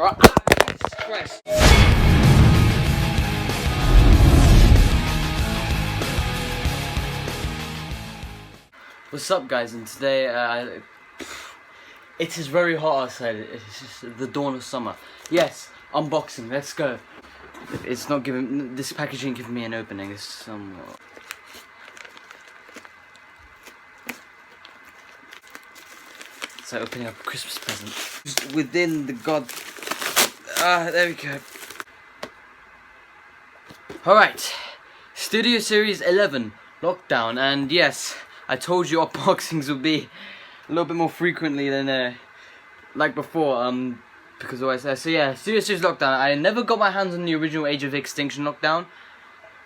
Christ. What's up, guys? And today, it is very hot outside. It's just the dawn of summer. Yes, unboxing. Let's go. It's not giving. This package ain't giving me an opening. It's somewhat. It's like opening up a Christmas present. Just within the there we go. Alright. Studio Series 11. Lockdown. And yes, I told you unboxings would be a little bit more frequently than like before. Because always so yeah, Studio Series Lockdown. I never got my hands on the original Age of Extinction Lockdown.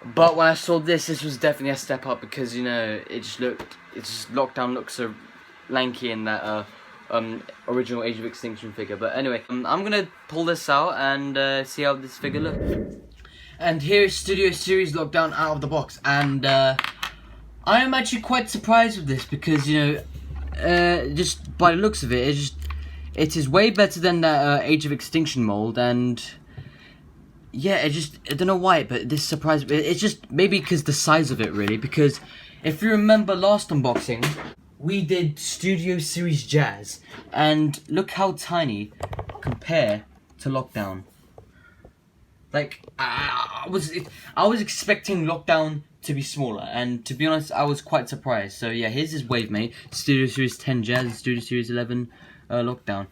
But when I saw this was definitely a step up because, you know, Lockdown looks so lanky in that original Age of Extinction figure. But anyway, I'm gonna pull this out and see how this figure looks. And here is Studio Series Lockdown out of the box, and I am actually quite surprised with this because, you know, just by the looks of it, it is way better than that Age of Extinction mold, and yeah, I don't know why, but this surprised me. It's just maybe because the size of it, really, because if you remember last unboxing, we did Studio Series Jazz, and look how tiny compare to Lockdown. Like, I was expecting Lockdown to be smaller, and to be honest, I was quite surprised. So yeah, here's his Wavemate, Studio Series 10 Jazz, Studio Series 11 Lockdown.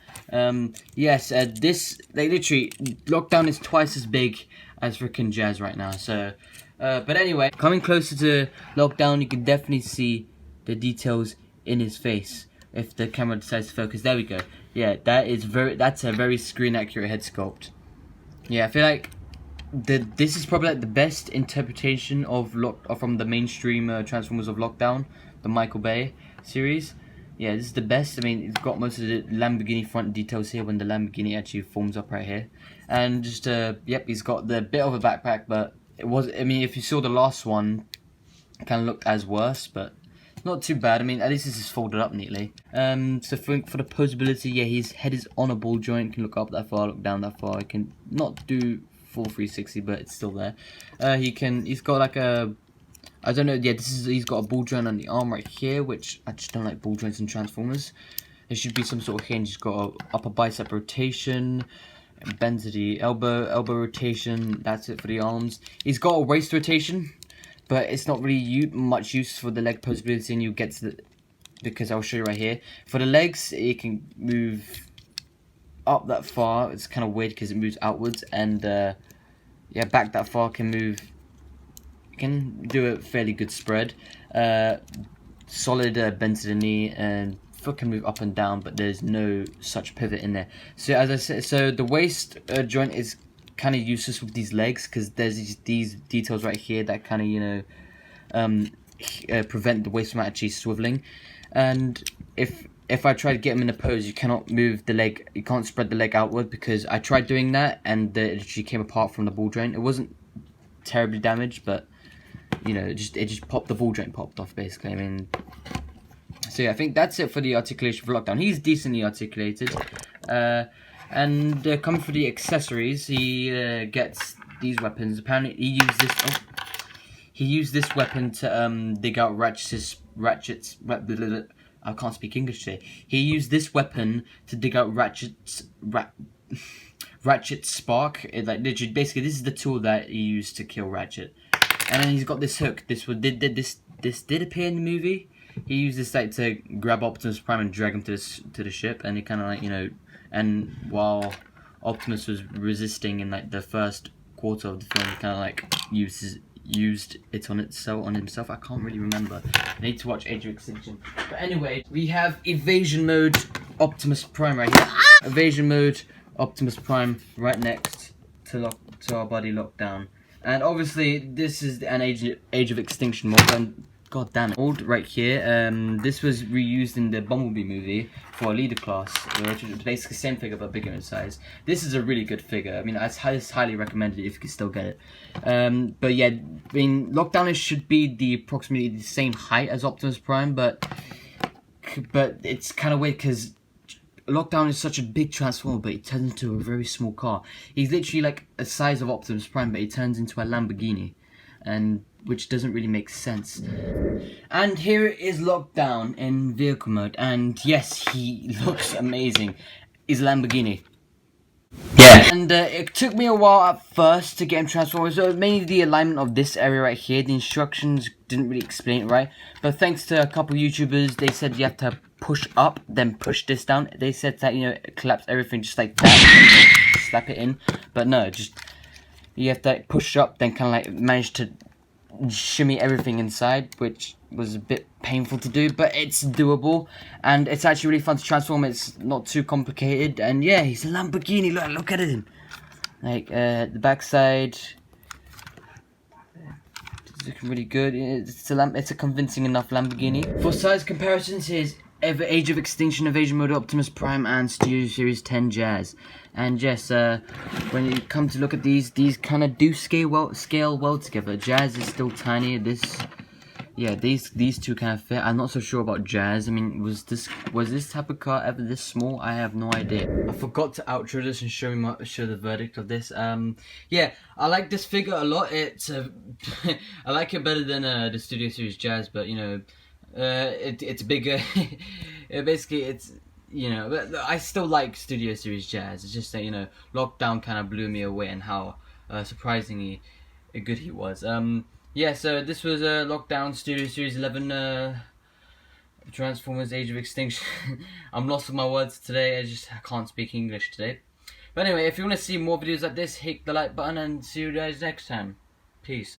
Yes, this, like, literally, Lockdown is twice as big as frickin' Jazz right now. So, but anyway, coming closer to Lockdown, you can definitely see the details in his face if the camera decides to focus. There we go. Yeah, that's a very screen accurate head sculpt. Yeah, I feel like this is probably like the best interpretation of from the mainstream Transformers of Lockdown, the Michael Bay series. Yeah, this is the best. I mean, it's got most of the Lamborghini front details here when the Lamborghini actually forms up right here, and just yep, he's got the bit of a backpack, but I mean, if you saw the last one, it kind of looked as worse, but not too bad. I mean, at least this is folded up neatly. So for the posability, yeah, his head is on a ball joint. Can look up that far, look down that far. He can not do full 360, but it's still there. He's got like a, I don't know. Yeah, he's got a ball joint on the arm right here, which I just don't like ball joints in Transformers. There should be some sort of hinge. He's got a upper bicep rotation, bend to the elbow rotation. That's it for the arms. He's got a waist rotation, but it's not really much use for the leg posability, and you get to the, because I'll show you right here. For the legs, it can move up that far. It's kind of weird because it moves outwards, and yeah, back that far can move. Can do a fairly good spread. Solid bend to the knee, and foot can move up and down, but there's no such pivot in there. So as I said, so the waist joint is kind of useless with these legs because there's these details right here that kind of, you know, prevent the waist from actually swiveling. And if I try to get him in a pose, you cannot move the leg, you can't spread the leg outward, because I tried doing that and it actually came apart from the ball joint. It wasn't terribly damaged, but you know, it just popped, the ball joint popped off basically. I mean, so yeah, I think that's it for the articulation for Lockdown. He's decently articulated. And coming for the accessories, he gets these weapons. Apparently, he used this weapon to dig out Ratchet's. I can't speak English today. He used this weapon to dig out Ratchet's spark. Like literally, basically, this is the tool that he used to kill Ratchet. And then he's got this hook. This did appear in the movie. He used this like to grab Optimus Prime and drag him to the ship, and he kind of like, you know. And while Optimus was resisting in like the first quarter of the film, he kind of like used it on himself. I can't really remember. I need to watch Age of Extinction. But anyway, we have Evasion Mode Optimus Prime right here. Evasion Mode Optimus Prime right next to our buddy Lockdown. And obviously this is an Age of Extinction mold. And God damn it. Mold right here. This was reused in the Bumblebee movie for a leader class, which is basically the same figure but bigger in size. This is a really good figure. I mean, I highly recommend it if you can still get it. But yeah, I mean, Lockdown should be approximately the same height as Optimus Prime, but it's kind of weird because Lockdown is such a big transformer, but he turns into a very small car. He's literally like the size of Optimus Prime, but he turns into a Lamborghini, and which doesn't really make sense. And here is Lockdown in vehicle mode, and yes, he looks amazing. He's a Lamborghini. Yeah. And it took me a while at first to get him transformed. So mainly the alignment of this area right here. The instructions didn't really explain it right. But thanks to a couple YouTubers, they said you have to push up, then push this down. They said that, you know, collapse everything just like that. Slap it in. But no, just you have to push up, then kind of like manage to shimmy everything inside, which was a bit painful to do, but it's doable, and it's actually really fun to transform. It's not too complicated, and yeah, he's a Lamborghini. Look at him. Like the backside, it's looking really good. It's a convincing enough Lamborghini. For size comparisons, here's Age of Extinction, Evasion Mode, Optimus Prime, and Studio Series 10 Jazz. And yes, when you come to look at these kind of do scale well together. Jazz is still tiny. These two kind of fit. I'm not so sure about Jazz. I mean, was this type of car ever this small? I have no idea. I forgot to outro this and show the verdict of this. Yeah, I like this figure a lot. It's I like it better than the Studio Series Jazz, but you know, it's bigger. Basically, it's, you know, but I still like Studio Series Jazz. It's just that, you know, Lockdown kind of blew me away, and how surprisingly good he was. Yeah, so this was Lockdown Studio Series 11 Transformers Age of Extinction. I'm lost with my words today. I can't speak English today. But anyway, if you want to see more videos like this, hit the like button, and see you guys next time. Peace.